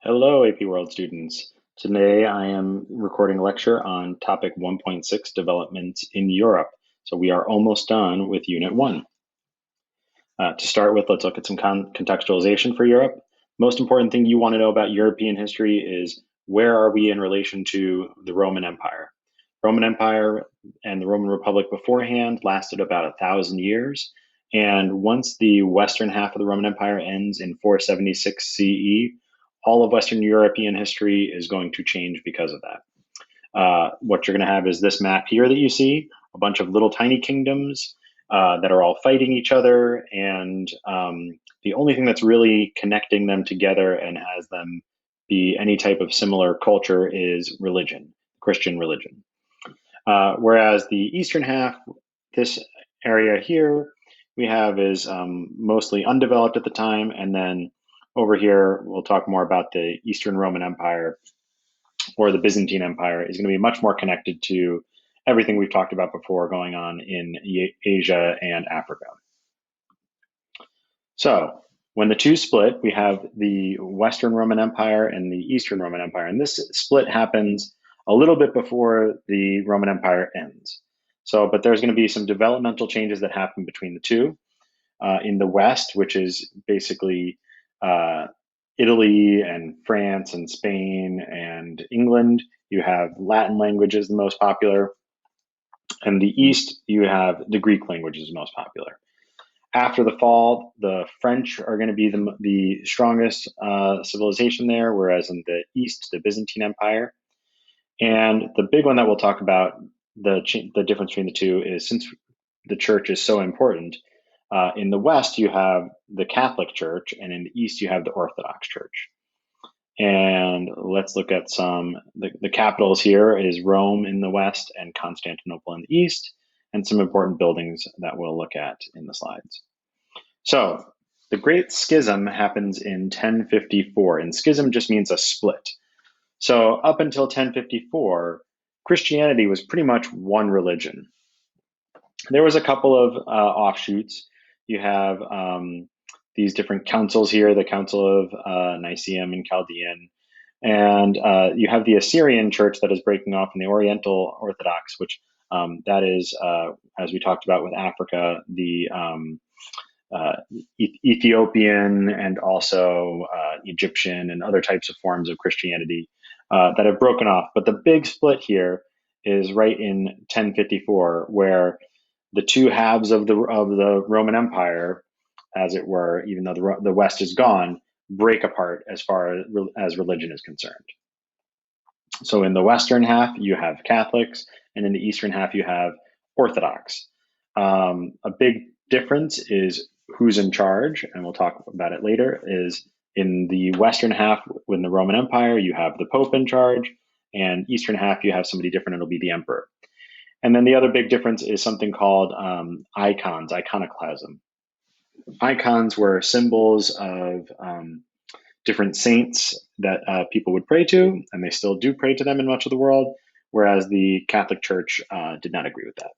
Hello, AP World students. Today I am recording a lecture on topic 1.6 developments in Europe. So we are almost done with Unit 1. To start with, let's look at some contextualization for Europe. Most important thing you want to know about European history is where are we in relation to the Roman Empire? Roman Empire and the Roman Republic beforehand lasted about 1,000 years. And once the western half of the Roman Empire ends in 476 CE, all of Western European history is going to change because of that. What you're going to have is this map here that you see, a bunch of little tiny kingdoms that are all fighting each other. And the only thing that's really connecting them together and has them be any type of similar culture is religion, Christian religion. Whereas the eastern half, this area here, we have is mostly undeveloped at the time. And then over here, we'll talk more about the Eastern Roman Empire, or the Byzantine Empire, is going to be much more connected to everything we've talked about before going on in Asia and Africa. So when the two split, we have the Western Roman Empire and the Eastern Roman Empire. And this split happens a little bit before the Roman Empire ends. So, but there's going to be some developmental changes that happen between the two. In the West, which is basically uh, Italy and France and Spain and England, you have Latin language is the most popular. And the East, you have the Greek language is the most popular. After the fall, the French are going to be the strongest civilization there, whereas in the East, the Byzantine Empire. And the big one that we'll talk about, the difference between the two, is since the church is so important, in the West, you have the Catholic Church, and in the East, you have the Orthodox Church. And let's look at the capitals here is Rome in the West and Constantinople in the East, and some important buildings that we'll look at in the slides. So the Great Schism happens in 1054, and schism just means a split. So up until 1054, Christianity was pretty much one religion. There was a couple of offshoots. You have these different councils here, the Council of Nicaeum and Chaldean, and you have the Assyrian church that is breaking off in the Oriental Orthodox, which that is, as we talked about with Africa, the uh, Ethiopian and also Egyptian and other types of forms of Christianity that have broken off. But the big split here is right in 1054, where the two halves of the Roman Empire, as it were, even though the West is gone, break apart as far as religion is concerned. So in the Western half, you have Catholics, and in the Eastern half, you have Orthodox. A big difference is who's in charge, and we'll talk about it later, is in the Western half, within the Roman Empire, you have the Pope in charge, and Eastern half, you have somebody different, it'll be the Emperor. And then the other big difference is something called icons, iconoclasm. Icons were symbols of different saints that people would pray to, and they still do pray to them in much of the world, whereas the Catholic Church did not agree with that.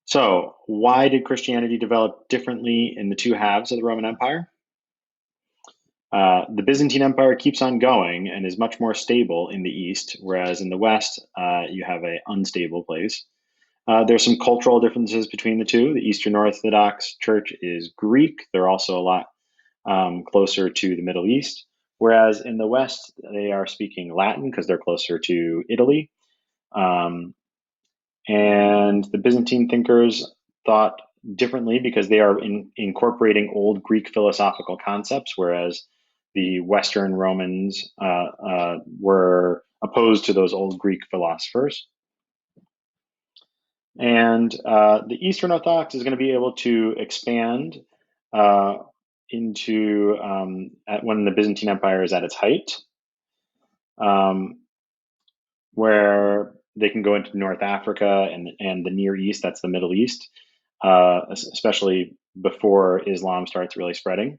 So, why did Christianity develop differently in the two halves of the Roman Empire? The Byzantine Empire keeps on going and is much more stable in the East, whereas in the West, you have an unstable place. There's some cultural differences between the two. The Eastern Orthodox Church is Greek. They're also a lot closer to the Middle East, whereas in the West, they are speaking Latin because they're closer to Italy. And the Byzantine thinkers thought differently because they are incorporating old Greek philosophical concepts, whereas the Western Romans were opposed to those old Greek philosophers. And the Eastern Orthodox is going to be able to expand into when the Byzantine Empire is at its height, where they can go into North Africa and the Near East, that's the Middle East, especially before Islam starts really spreading.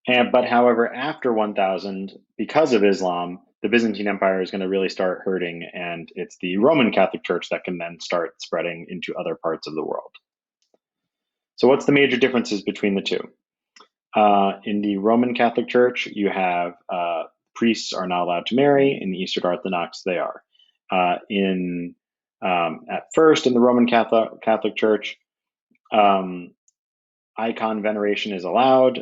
But however, after 1000, because of Islam, the Byzantine Empire is going to really start hurting, and it's the Roman Catholic Church that can then start spreading into other parts of the world. So what's the major differences between the two? In the Roman Catholic Church, you have priests are not allowed to marry. In the Eastern Orthodox, they are. At first, in the Roman Catholic Church, icon veneration is allowed,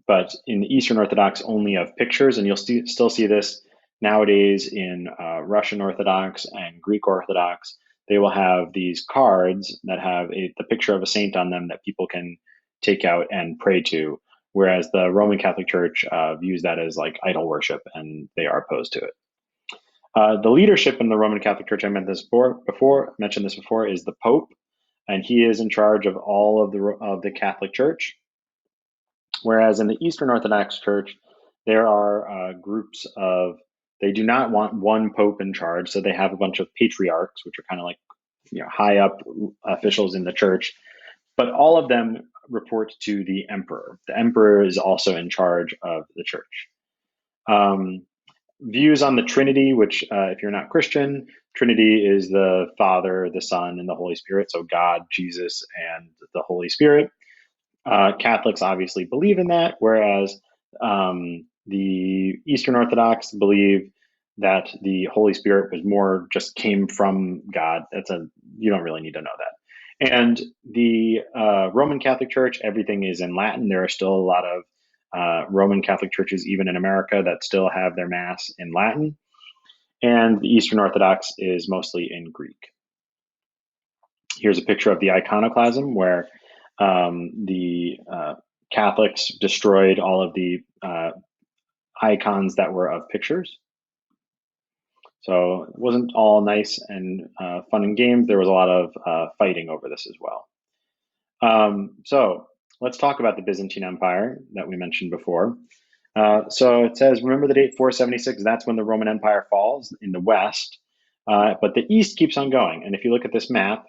but in the Eastern Orthodox, only of pictures, and you'll still see this nowadays in Russian Orthodox and Greek Orthodox. They will have these cards that have the picture of a saint on them that people can take out and pray to, whereas the Roman Catholic Church views that as like idol worship, and they are opposed to it. The leadership in the Roman Catholic Church, I mentioned this before, is the Pope, and he is in charge of all of the Catholic Church. Whereas in the Eastern Orthodox Church, there are groups of, they do not want one pope in charge, so they have a bunch of patriarchs, which are kind of like high up officials in the church, but all of them report to the emperor. The emperor is also in charge of the church. Views on the Trinity, which if you're not Christian, Trinity is the Father, the Son, and the Holy Spirit, so God, Jesus, and the Holy Spirit. Catholics obviously believe in that, whereas the Eastern Orthodox believe that the Holy Spirit was more just came from God. You don't really need to know that. And the Roman Catholic Church, everything is in Latin. There are still a lot of Roman Catholic churches, even in America, that still have their Mass in Latin. And the Eastern Orthodox is mostly in Greek. Here's a picture of the iconoclasm where the Catholics destroyed all of the icons that were of pictures. So it wasn't all nice and fun and games. There was a lot of fighting over this as well. So let's talk about the Byzantine Empire that we mentioned before. So it says, remember the date 476, that's when the Roman Empire falls in the West, but the East keeps on going. And if you look at this map,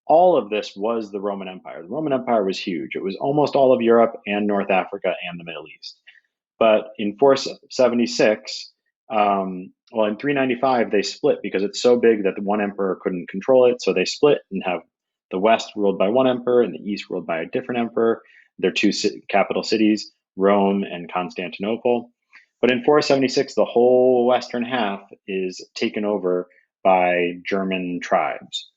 all of this was the Roman Empire. The Roman Empire was huge. It was almost all of Europe and North Africa and the Middle East. But in 476, in 395, they split because it's so big that the one emperor couldn't control it. So they split and have the West ruled by one emperor and the East ruled by a different emperor. Their two capital cities, Rome and Constantinople. But in 476, the whole western half is taken over by German tribes.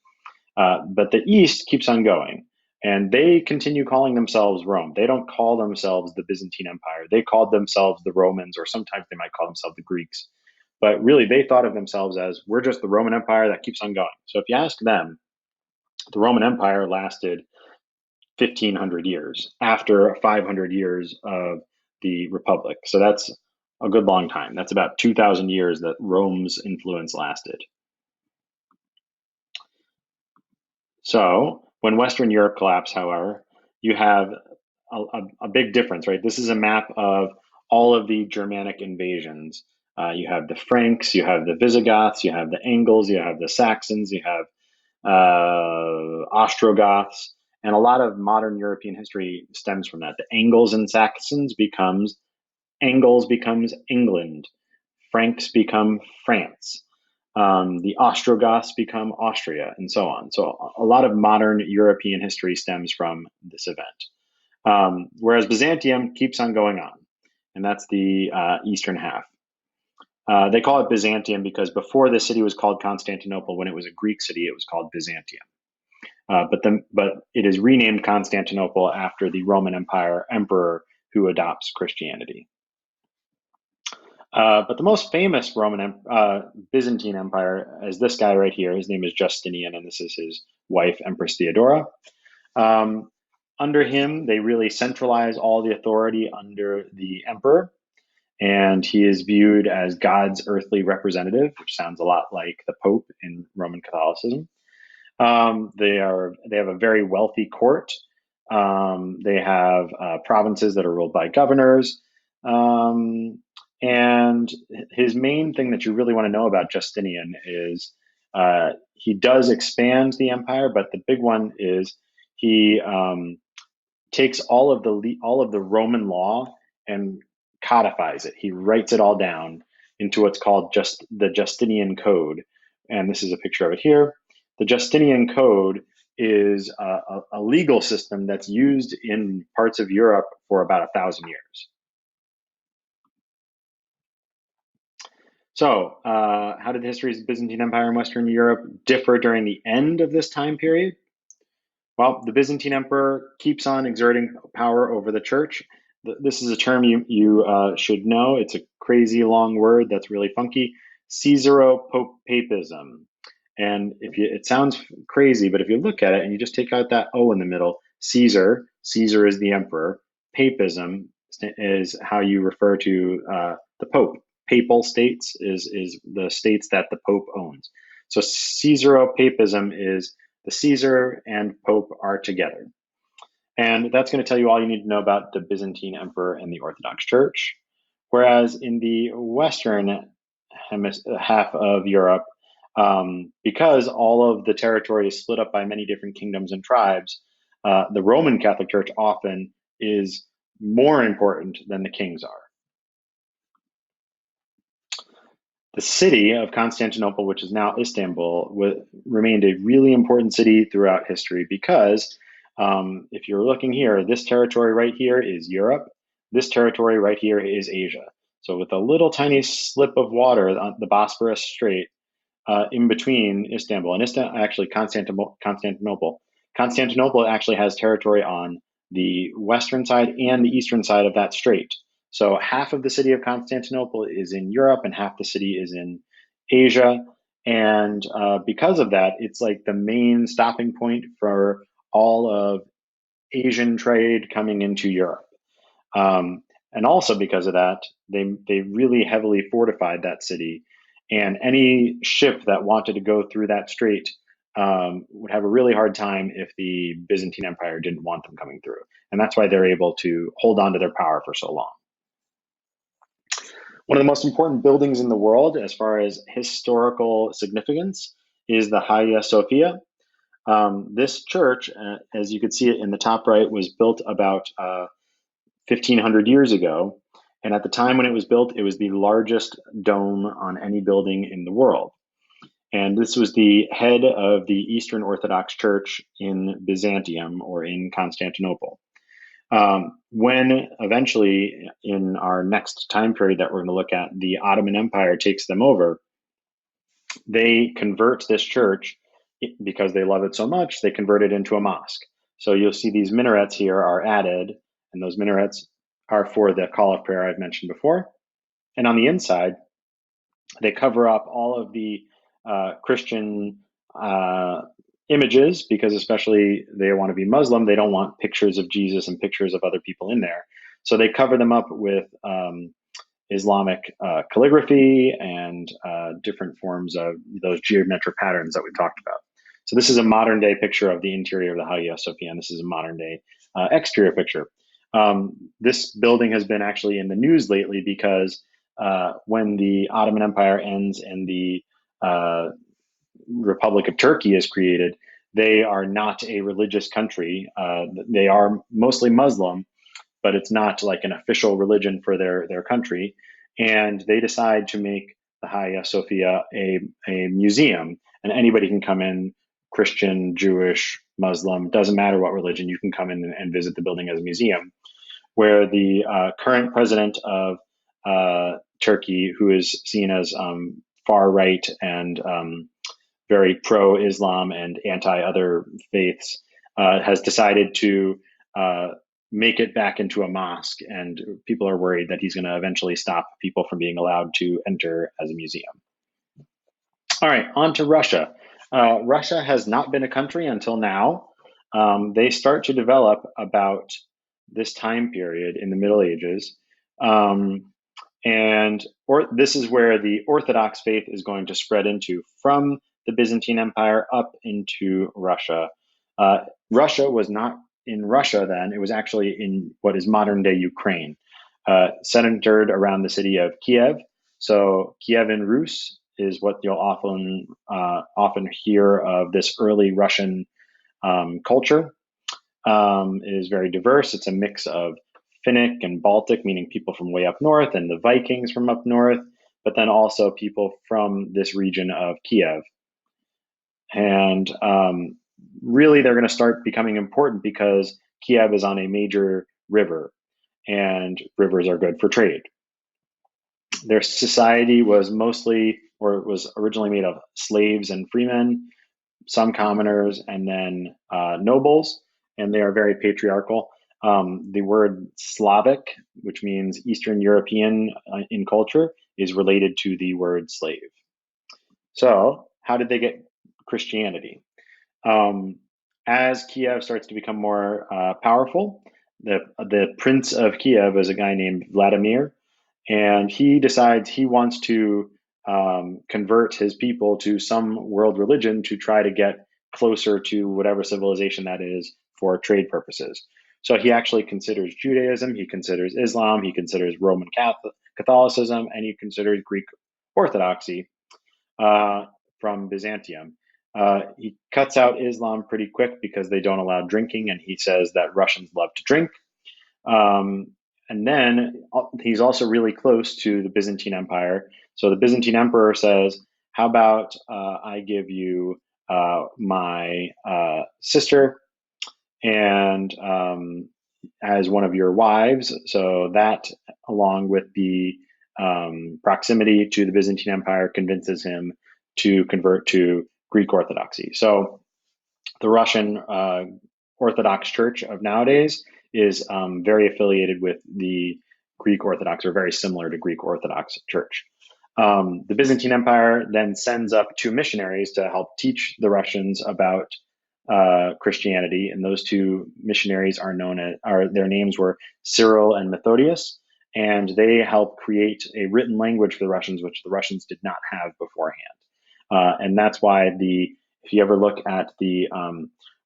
But the East keeps on going, and they continue calling themselves Rome. They don't call themselves the Byzantine Empire. They called themselves the Romans, or sometimes they might call themselves the Greeks. But really, they thought of themselves as, we're just the Roman Empire that keeps on going. So if you ask them, the Roman Empire lasted 1,500 years after 500 years of the Republic. So that's a good long time. That's about 2,000 years that Rome's influence lasted. So when Western Europe collapsed, however, you have a big difference, right? This is a map of all of the Germanic invasions. You have the Franks, you have the Visigoths, you have the Angles, you have the Saxons, you have Ostrogoths, and a lot of modern European history stems from that. The Angles and Saxons Angles becomes England, Franks become France. The Ostrogoths become Austria, and so on. So a lot of modern European history stems from this event. Whereas Byzantium keeps on going on, and that's the eastern half. They call it Byzantium because before the city was called Constantinople, when it was a Greek city, it was called Byzantium. But it is renamed Constantinople after the Roman Empire emperor who adopts Christianity. But the most famous Byzantine Empire is this guy right here. His name is Justinian, and this is his wife, Empress Theodora. Under him, they really centralize all the authority under the emperor, and he is viewed as God's earthly representative, which sounds a lot like the Pope in Roman Catholicism. They have a very wealthy court. They have provinces that are ruled by governors. And his main thing that you really want to know about Justinian is he does expand the empire, but the big one is he takes all of the Roman law and codifies it. He writes it all down into what's called just the Justinian Code, and this is a picture of it here. The Justinian Code is a legal system that's used in parts of Europe for about 1,000 years. So, how did the histories of the Byzantine Empire in Western Europe differ during the end of this time period? Well, the Byzantine Emperor keeps on exerting power over the church. This is a term you should know. It's a crazy long word that's really funky. Caesaro-papism. And it sounds crazy, but if you look at it and you just take out that O in the middle, Caesar is the emperor. Papism is how you refer to the Pope. Papal states is the states that the Pope owns. So Caesaro-papism is the Caesar and Pope are together. And that's going to tell you all you need to know about the Byzantine Emperor and the Orthodox Church. Whereas in the Western half of Europe, because all of the territory is split up by many different kingdoms and tribes, the Roman Catholic Church often is more important than the kings are. The city of Constantinople, which is now Istanbul, remained a really important city throughout history because if you're looking here, this territory right here is Europe. This territory right here is Asia. So with a little tiny slip of water on the Bosporus Strait in between Istanbul and actually Constantinople actually has territory on the western side and the eastern side of that strait. So half of the city of Constantinople is in Europe and half the city is in Asia. And because of that, it's like the main stopping point for all of Asian trade coming into Europe. And also because of that, they really heavily fortified that city. And any ship that wanted to go through that strait would have a really hard time if the Byzantine Empire didn't want them coming through. And that's why they're able to hold on to their power for so long. One of the most important buildings in the world as far as historical significance is the Hagia Sophia. This church, as you can see it in the top right, was built about 1,500 years ago. And at the time when it was built, it was the largest dome on any building in the world. And this was the head of the Eastern Orthodox Church in Byzantium or in Constantinople. When eventually, in our next time period that we're going to look at, the Ottoman Empire takes them over, they convert this church because they love it so much, they convert it into a mosque. So you'll see these minarets here are added, and those minarets are for the call of prayer I've mentioned before. And on the inside, they cover up all of the Christian images because especially they want to be Muslim, they don't want pictures of Jesus and pictures of other people in there. So they cover them up with Islamic calligraphy and different forms of those geometric patterns that we talked about. So this is a modern day picture of the interior of the Hagia Sophia, and this is a modern day exterior picture. This building has been actually in the news lately because when the Ottoman Empire ends and the Republic of Turkey is created, they are not a religious country. They are mostly Muslim, but it's not like an official religion for their country. And they decide to make the Hagia Sophia a museum, and anybody can come in, Christian, Jewish, Muslim, doesn't matter what religion, you can come in and visit the building as a museum, where the current president of Turkey, who is seen as far right and very pro-Islam and anti-other faiths, has decided to make it back into a mosque, and people are worried that he's going to eventually stop people from being allowed to enter as a museum. All right, on to Russia. Russia has not been a country until now. They start to develop about this time period in the Middle Ages. This is where the Orthodox faith is going to spread into from the Byzantine Empire up into Russia. Russia was not in Russia then, it was actually in what is modern day Ukraine, centered around the city of Kiev. So Kievan Rus is what you'll often hear of this early Russian culture. It is very diverse. It's a mix of Finnic and Baltic, meaning people from way up north, and the Vikings from up north, but then also people from this region of Kiev. And really they're going to start becoming important because Kiev is on a major river, and rivers are good for trade. Their society was mostly, or it was originally made of slaves and freemen, some commoners, and then nobles, and they are very patriarchal. The word Slavic, which means Eastern European in culture, is related to the word slave. So, how did they get Christianity? Um, as Kiev starts to become more powerful, the prince of Kiev is a guy named Vladimir, and he decides he wants to convert his people to some world religion to try to get closer to whatever civilization that is for trade purposes. So he actually considers Judaism, he considers Islam, he considers Roman Catholicism, and he considers Greek Orthodoxy uh, from Byzantium. He cuts out Islam pretty quick because they don't allow drinking, and he says that Russians love to drink. Um, and then he's also really close to the Byzantine Empire. So the Byzantine Emperor says, "How about I give you my sister and as one of your wives?" So that, along with the proximity to the Byzantine Empire, convinces him to convert to Greek Orthodoxy. So the Russian Orthodox Church of nowadays is very affiliated with the Greek Orthodox, or very similar to Greek Orthodox Church. The Byzantine Empire then sends up two missionaries to help teach the Russians about Christianity, and those two missionaries are known as, their names were Cyril and Methodius, and they helped create a written language for the Russians, which the Russians did not have beforehand. And that's why if you ever look at the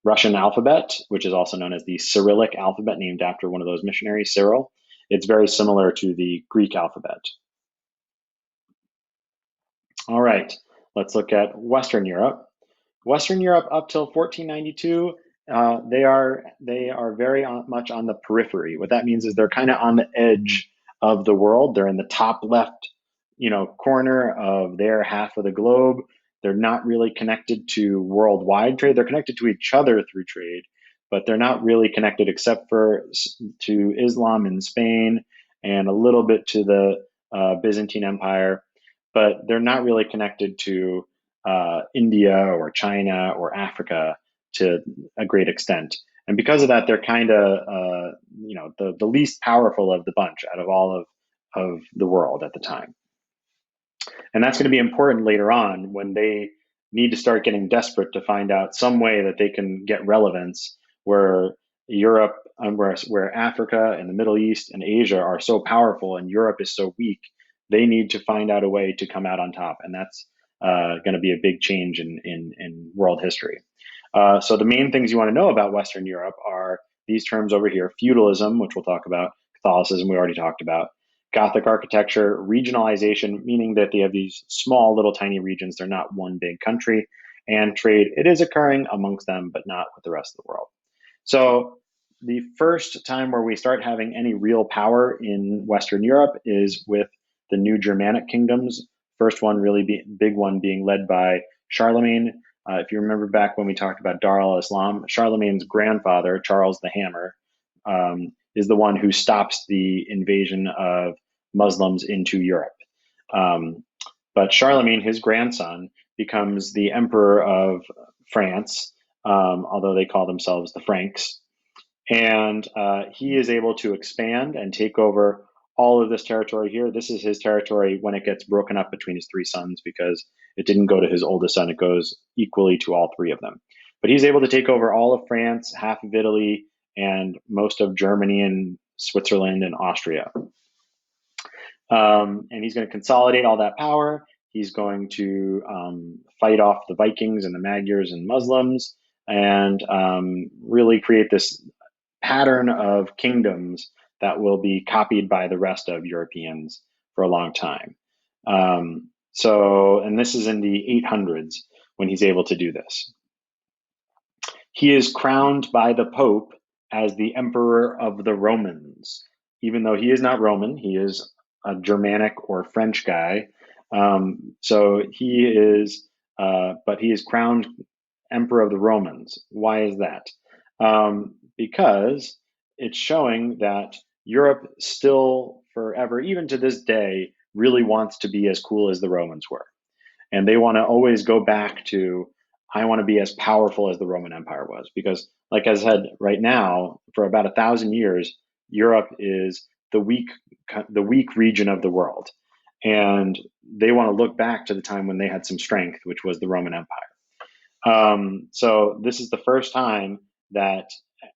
Russian alphabet, which is also known as the Cyrillic alphabet, named after one of those missionaries, Cyril, it's very similar to the Greek alphabet. All right, let's look at Western Europe. Western Europe up till 1492, they are very much on the periphery. What that means is they're kind of on the edge of the world. They're in the top left, corner of their half of the globe. They're not really connected to worldwide trade. They're connected to each other through trade, but they're not really connected except for to Islam in Spain and a little bit to the Byzantine Empire, but they're not really connected to India or China or Africa to a great extent. And because of that, they're kind of, the least powerful of the bunch out of all of the world at the time. And that's going to be important later on when they need to start getting desperate to find out some way that they can get relevance where Europe, where Africa and the Middle East and Asia are so powerful and Europe is so weak. They need to find out a way to come out on top. And that's going to be a big change in world history. So the main things you want to know about Western Europe are these terms over here: feudalism, which we'll talk about; Catholicism, we already talked about; Gothic architecture; regionalization, meaning that they have these small, little, tiny regions. They're not one big country; and trade. It is occurring amongst them, but not with the rest of the world. So the first time where we start having any real power in Western Europe is with the new Germanic kingdoms. First one, really big one, being led by Charlemagne. If you remember back when we talked about Dar al-Islam, Charlemagne's grandfather, Charles the Hammer, is the one who stops the invasion of Muslims into Europe. But Charlemagne, his grandson, becomes the emperor of France, although they call themselves the Franks. And he is able to expand and take over all of this territory here. This is his territory when it gets broken up between his three sons, because it didn't go to his oldest son. It goes equally to all three of them. But he's able to take over all of France, half of Italy, and most of Germany and Switzerland and Austria. And he's going to consolidate all that power. He's going to fight off the Vikings and the Magyars and Muslims, and really create this pattern of kingdoms that will be copied by the rest of Europeans for a long time. And this is in the 800s when he's able to do this. He is crowned by the Pope as the Emperor of the Romans, even though he is not Roman. He is a Germanic or French guy. But he is crowned Emperor of the Romans. Why is that? Because it's showing that Europe still forever, even to this day, really wants to be as cool as the Romans were. And they want to always go back to, I want to be as powerful as the Roman Empire was. Because, like I said, right now, for about 1,000 years, Europe is the weak region of the world. And they want to look back to the time when they had some strength, which was the Roman Empire. So this is the first time that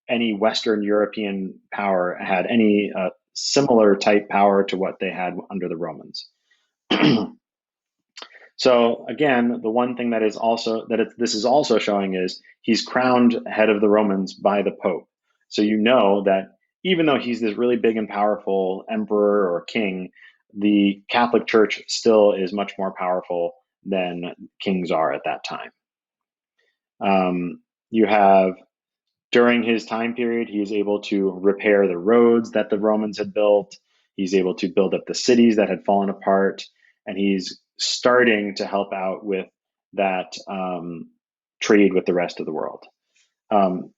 any Western European power had any similar type power to what they had under the Romans. So again, the one thing that is also this is also showing is he's crowned head of the Romans by the Pope. So you know that even though he's this really big and powerful emperor or king, the Catholic Church still is much more powerful than kings are at that time. You have during his time period, he is able to repair the roads that the Romans had built. He's able to build up the cities that had fallen apart, and he's starting to help out with that trade with the rest of the world.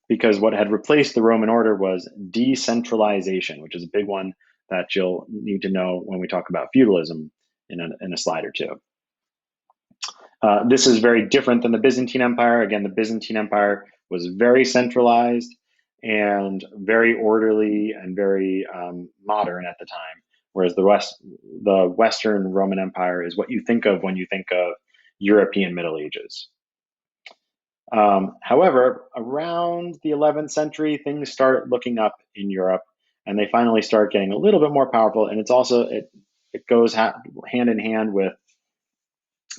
Because what had replaced the Roman order was decentralization, which is a big one that you'll need to know when we talk about feudalism in a slide or two. This is very different than the Byzantine Empire. Again, the Byzantine Empire was very centralized and very orderly and very modern at the time, whereas the Western Roman Empire is what you think of when you think of European Middle Ages. However, around the 11th century, things start looking up in Europe, and they finally start getting a little bit more powerful. And it goes hand in hand with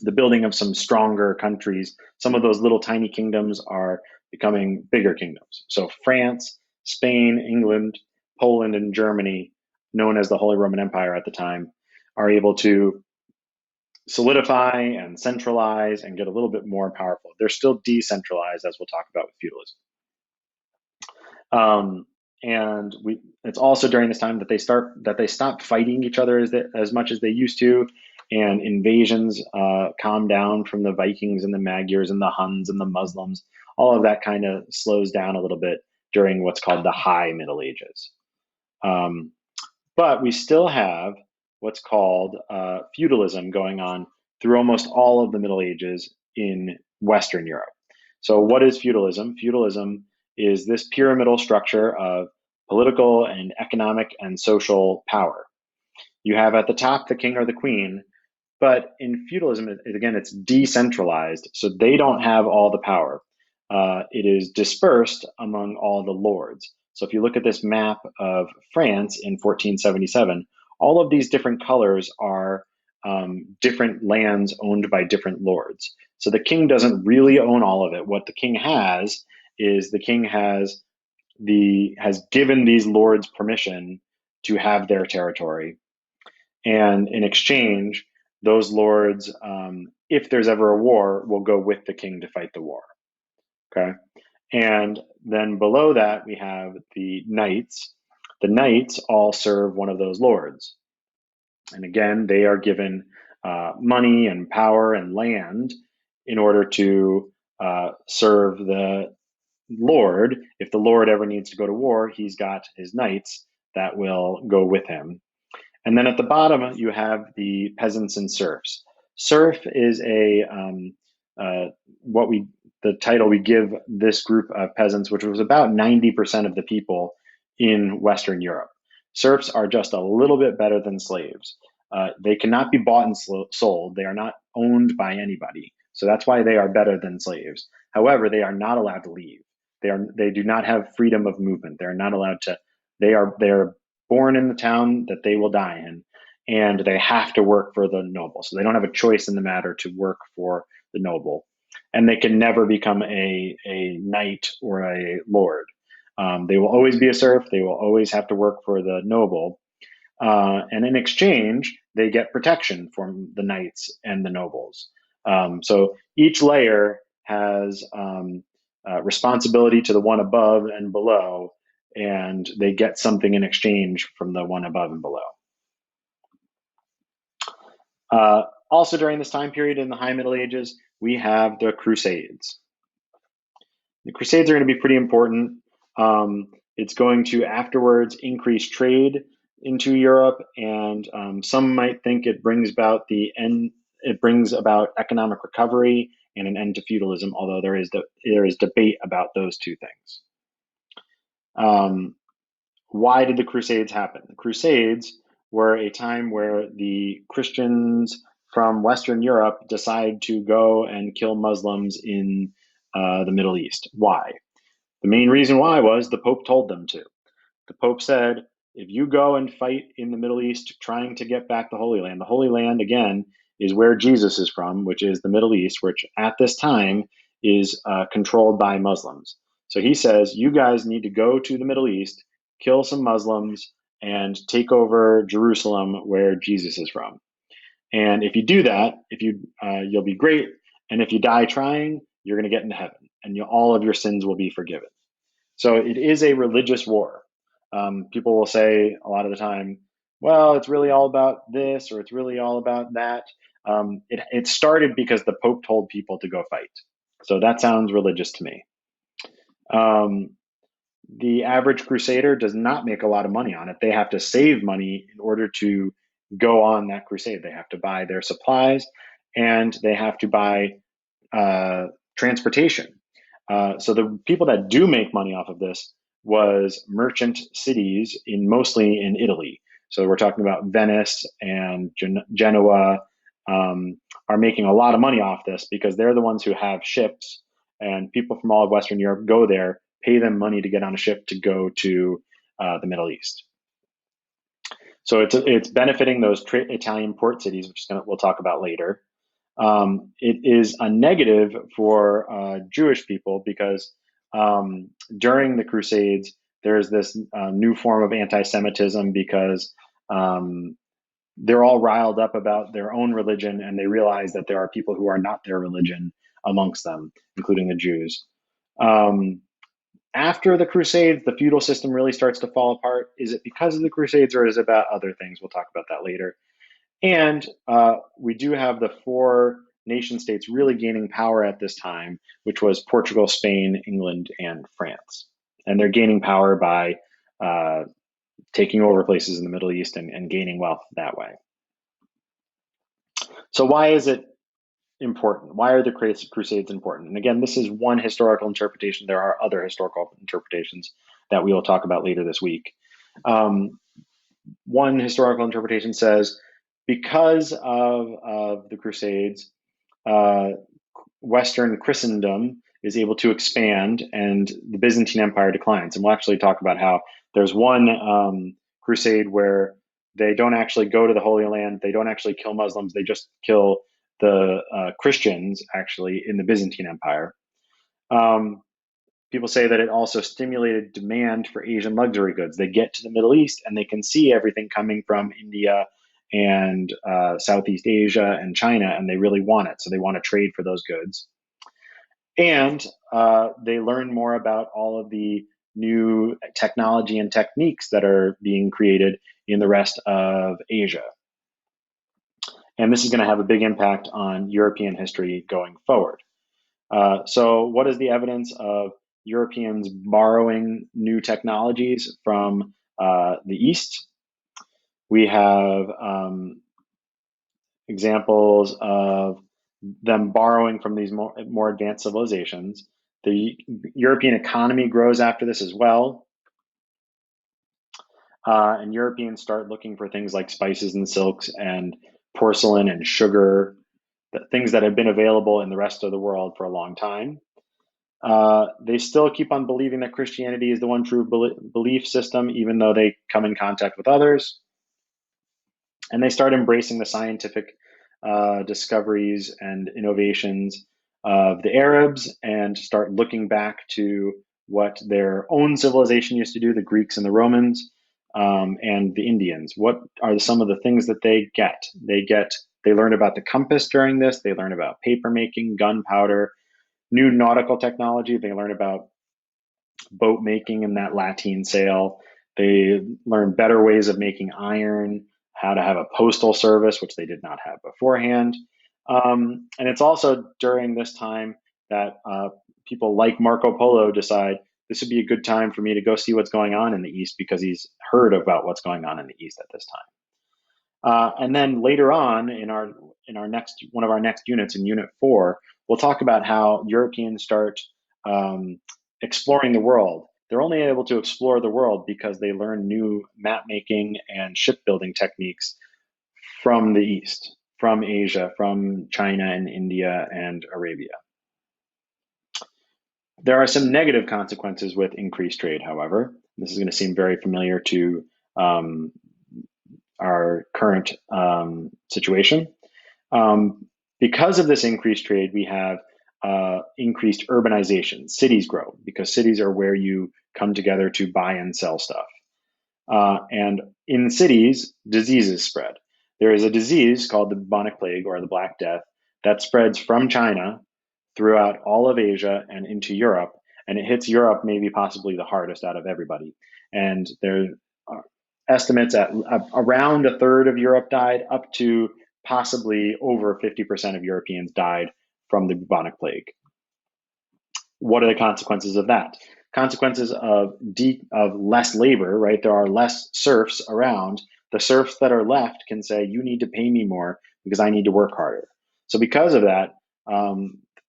the building of some stronger countries. Some of those little tiny kingdoms are becoming bigger kingdoms. So France, Spain, England, Poland, and Germany, known as the Holy Roman Empire at the time, are able to solidify and centralize and get a little bit more powerful. They're still decentralized, as we'll talk about with feudalism. It's also during this time that they stop fighting each other as much as they used to, and invasions calm down from the Vikings and the Magyars and the Huns and the Muslims. All of that kind of slows down a little bit during what's called the High Middle Ages. But we still have what's called feudalism going on through almost all of the Middle Ages in Western Europe. So what is feudalism? Feudalism is this pyramidal structure of political and economic and social power. You have at the top the king or the queen, but in feudalism, again, it's decentralized, so they don't have all the power. It is dispersed among all the lords. So if you look at this map of France in 1477, all of these different colors are different lands owned by different lords. So the king doesn't really own all of it. What the king has is the king has given these lords permission to have their territory, and in exchange, those lords, if there's ever a war, will go with the king to fight the war. Okay. And then below that, we have the knights. The knights all serve one of those lords. And again, they are given money and power and land in order to serve the lord. If the lord ever needs to go to war, he's got his knights that will go with him. And then at the bottom, you have the peasants and serfs. Serf is the title we give this group of peasants, which was about 90% of the people in Western Europe. Serfs are just a little bit better than slaves. They cannot be bought and sold. They are not owned by anybody. So that's why they are better than slaves. However, they are not allowed to leave. They do not have freedom of movement. They're not allowed to. They are born in the town that they will die in, and they have to work for the noble. So they don't have a choice in the matter to work for the noble, and they can never become a knight or a lord. They will always be a serf. They will always have to work for the noble, and in exchange, they get protection from the knights and the nobles. So each layer has responsibility to the one above and below, and they get something in exchange from the one above and below. Also during this time period in the High Middle Ages, we have the Crusades. The Crusades are going to be pretty important. It's going to afterwards increase trade into Europe, and some might think it brings about the end. It brings about economic recovery and an end to feudalism. Although there is debate about those two things. Why did the Crusades happen? The Crusades were a time where the Christians from Western Europe decide to go and kill Muslims in the Middle East. Why? The main reason why was the Pope told them to. The Pope said, if you go and fight in the Middle East trying to get back the Holy Land, again, is where Jesus is from, which is the Middle East, which at this time is controlled by Muslims. So he says, you guys need to go to the Middle East, kill some Muslims, and take over Jerusalem, where Jesus is from. And if you do that, you'll be great. And if you die trying, you're going to get into heaven, and all of your sins will be forgiven. So it is a religious war. People will say a lot of the time, well, it's really all about this, or it's really all about that. It started because the Pope told people to go fight. So that sounds religious to me. The average crusader does not make a lot of money on it. They have to save money in order to go on that crusade. They have to buy their supplies, and they have to buy transportation. So the people that do make money off of this was merchant cities mostly in Italy. So we're talking about Venice and Genoa are making a lot of money off this because they're the ones who have ships, and people from all of Western Europe go there, pay them money to get on a ship to go to the Middle East. So it's benefiting those Italian port cities, which we'll talk about later. It is a negative for Jewish people because during the Crusades, there's this new form of anti-Semitism because they're all riled up about their own religion, and they realize that there are people who are not their religion amongst them, including the Jews. After the Crusades, the feudal system really starts to fall apart. Is it because of the Crusades, or is it about other things? We'll talk about that later. And we do have the four nation states really gaining power at this time, which was Portugal, Spain, England, and France. And they're gaining power by taking over places in the Middle East and gaining wealth that way. So why is it important? Why are the Crusades important? And again, this is one historical interpretation. There are other historical interpretations that we will talk about later this week. One historical interpretation says, because of the Crusades, Western Christendom is able to expand and the Byzantine Empire declines. And we'll actually talk about how there's one crusade where they don't actually go to the Holy Land, they don't actually kill Muslims, they just kill the Christians, actually, in the Byzantine Empire. People say that it also stimulated demand for Asian luxury goods. They get to the Middle East and they can see everything coming from India and Southeast Asia and China, and they really want it. So they want to trade for those goods. And they learn more about all of the new technology and techniques that are being created in the rest of Asia. And this is going to have a big impact on European history going forward. So what is the evidence of Europeans borrowing new technologies from the East? We have examples of them borrowing from these more advanced civilizations. The European economy grows after this as well. And Europeans start looking for things like spices and silks and porcelain and sugar, things that have been available in the rest of the world for a long time. They still keep on believing that Christianity is the one true belief system, even though they come in contact with others. And they start embracing the scientific discoveries and innovations of the Arabs and start looking back to what their own civilization used to do, the Greeks and the Romans, and the Indians. What are some of the things that they get? They learn about the compass during this. They learn about paper making, gunpowder, new nautical technology. They learn about boat making and that lateen sail. They learn better ways of making iron, how to have a postal service, which they did not have beforehand. And it's also during this time that people like Marco Polo decide this would be a good time for me to go see what's going on in the East because he's heard about what's going on in the East at this time. And then later on in our next one of our next units in Unit 4, we'll talk about how Europeans start um, exploring the world. They're only able to explore the world because they learn new map making and shipbuilding techniques from the East, from Asia, from China and India and Arabia. There are some negative consequences with increased trade, however. This is going to seem very familiar to um, our current situation. Because of this increased trade, we have increased urbanization. Cities grow because cities are where you come together to buy and sell stuff. And in cities, diseases spread. There is a disease called the bubonic plague or the Black Death that spreads from China throughout all of Asia and into Europe. And it hits Europe maybe possibly the hardest out of everybody. And there are estimates at around a third of Europe died, up to possibly over 50% of Europeans died from the bubonic plague. What are the consequences of that? Consequences of less labor, right? There are less serfs around. The serfs that are left can say, you need to pay me more because I need to work harder. So because of that,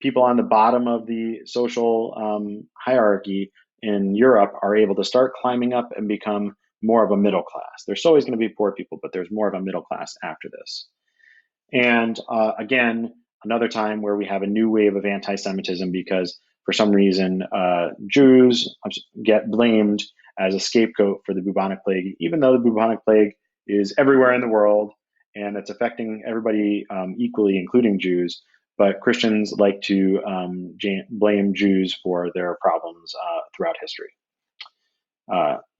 people on the bottom of the social hierarchy in Europe are able to start climbing up and become more of a middle class. There's always going to be poor people, but there's more of a middle class after this. And again, another time where we have a new wave of anti-Semitism because for some reason Jews get blamed as a scapegoat for the bubonic plague, even though the bubonic plague is everywhere in the world and it's affecting everybody equally, including Jews. But Christians like to blame Jews for their problems throughout history,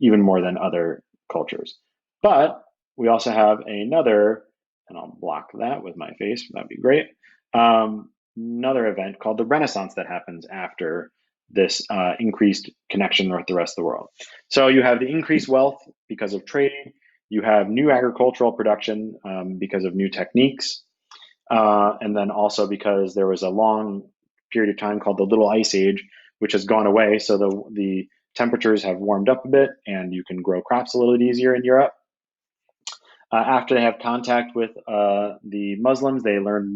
even more than other cultures. But we also have another, and I'll block that with my face, that'd be great. Another event called the Renaissance that happens after this increased connection with the rest of the world. So you have the increased wealth because of trade, you have new agricultural production because of new techniques, and then also because there was a long period of time called the Little Ice Age, which has gone away. So the temperatures have warmed up a bit and you can grow crops a little bit easier in Europe. After they have contact with the Muslims, they learn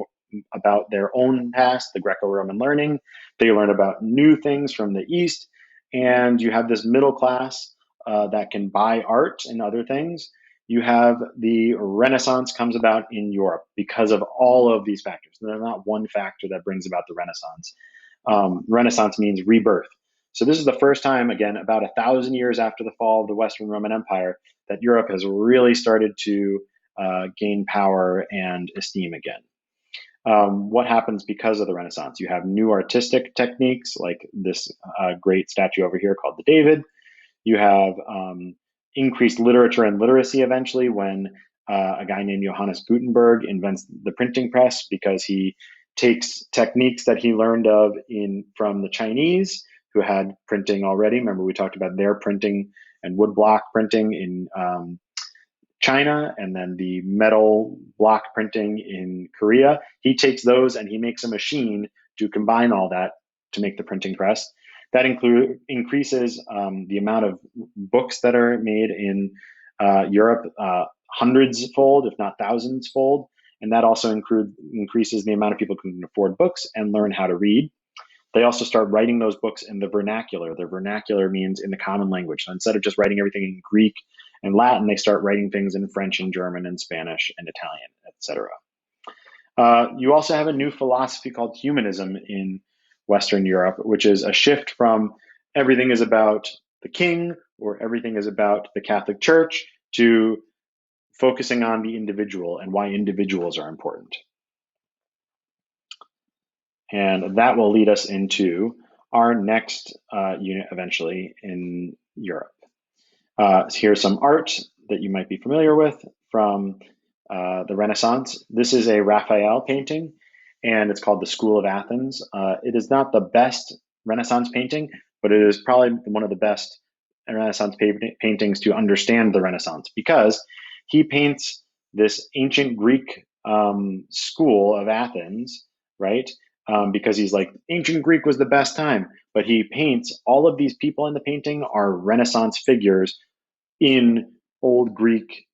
about their own past, the Greco-Roman learning. They learn about new things from the East. And you have this middle class that can buy art and other things. You have the Renaissance comes about in Europe because of all of these factors. There's not one factor that brings about the Renaissance. Renaissance means rebirth. So this is the first time, again, about 1,000 years after the fall of the Western Roman Empire, that Europe has really started to gain power and esteem again. What happens because of the Renaissance? You have new artistic techniques like this great statue over here called the David. You have increased literature and literacy eventually when a guy named Johannes Gutenberg invents the printing press because he takes techniques that he learned of from the Chinese who had printing already. Remember, we talked about their printing and woodblock printing in China and then the metal block printing in Korea. He takes those and he makes a machine to combine all that to make the printing press. That increases the amount of books that are made in Europe hundreds fold, if not thousands fold. And that also increases the amount of people who can afford books and learn how to read. They also start writing those books in the vernacular. The vernacular means in the common language. So instead of just writing everything in Greek and Latin, they start writing things in French and German and Spanish and Italian, etc. You also have a new philosophy called humanism in Western Europe, which is a shift from everything is about the king or everything is about the Catholic Church to focusing on the individual and why individuals are important. And that will lead us into our next unit eventually in Europe. Here's some art that you might be familiar with from the Renaissance. This is a Raphael painting, and it's called The School of Athens. It is not the best Renaissance painting, but it is probably one of the best Renaissance paintings to understand the Renaissance because he paints this ancient Greek school of Athens, right? because he's like, ancient Greek was the best time. But he paints all of these people in the painting are Renaissance figures in old Greek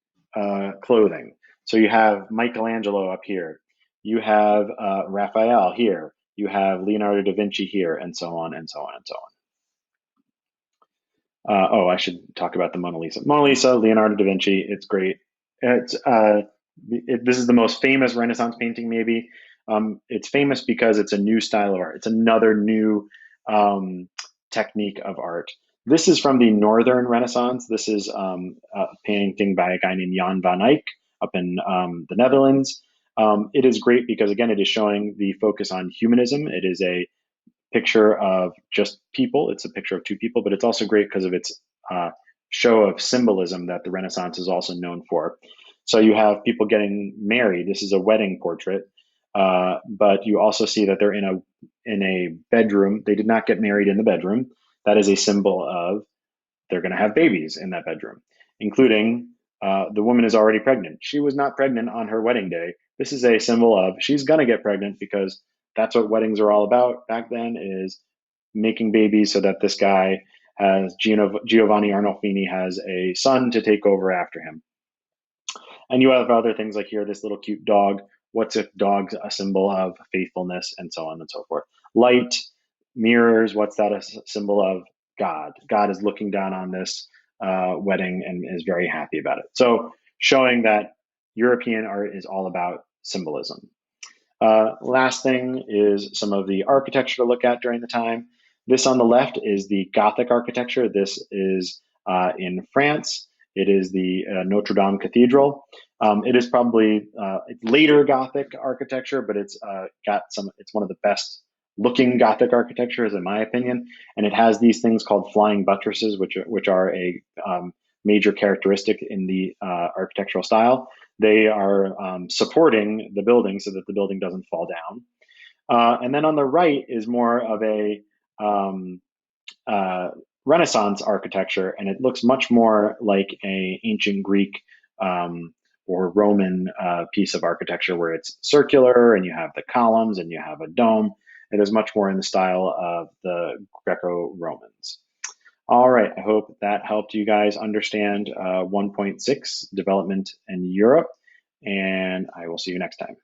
clothing. So you have Michelangelo up here, you have Raphael here, you have Leonardo da Vinci here, and so on and so on and so on. Oh, I should talk about the Mona Lisa. Mona Lisa, Leonardo da Vinci, it's great. This is the most famous Renaissance painting, maybe. It's famous because it's a new style of art. It's another new um, technique of art. This is from the Northern Renaissance. This is a painting by a guy named Jan van Eyck up in the Netherlands. It is great because, again, it is showing the focus on humanism. It is a picture of just people. It's a picture of two people, but it's also great because of its uh, show of symbolism that the Renaissance is also known for. So you have people getting married. This is a wedding portrait, but you also see that they're in a bedroom. They did not get married in the bedroom. That is a symbol of they're going to have babies in that bedroom, including the woman is already pregnant. She was not pregnant on her wedding day. This is a symbol of she's going to get pregnant because that's what weddings are all about back then, is making babies so that this guy has Giovanni Arnolfini has a son to take over after him. And you have other things like here, this little cute dog. What's a dog a symbol of? Faithfulness, and so on and so forth. Light, mirrors, what's that a symbol of? God. God is looking down on this wedding and is very happy about it. So showing that European art is all about symbolism. Last thing is some of the architecture to look at during the time. This on the left is the Gothic architecture. This is in France. It is the Notre Dame Cathedral. It is probably later Gothic architecture, but it's got some. It's one of the best looking Gothic architectures, in my opinion. And it has these things called flying buttresses, which are a major characteristic in the architectural style. They are supporting the building so that the building doesn't fall down. And then on the right is more of a um, uh, Renaissance architecture, and it looks much more like a ancient Greek or Roman piece of architecture where it's circular and you have the columns and you have a dome. It is much more in the style of the Greco-Romans. All right, I hope that helped you guys understand 1.6 development in Europe, and I will see you next time.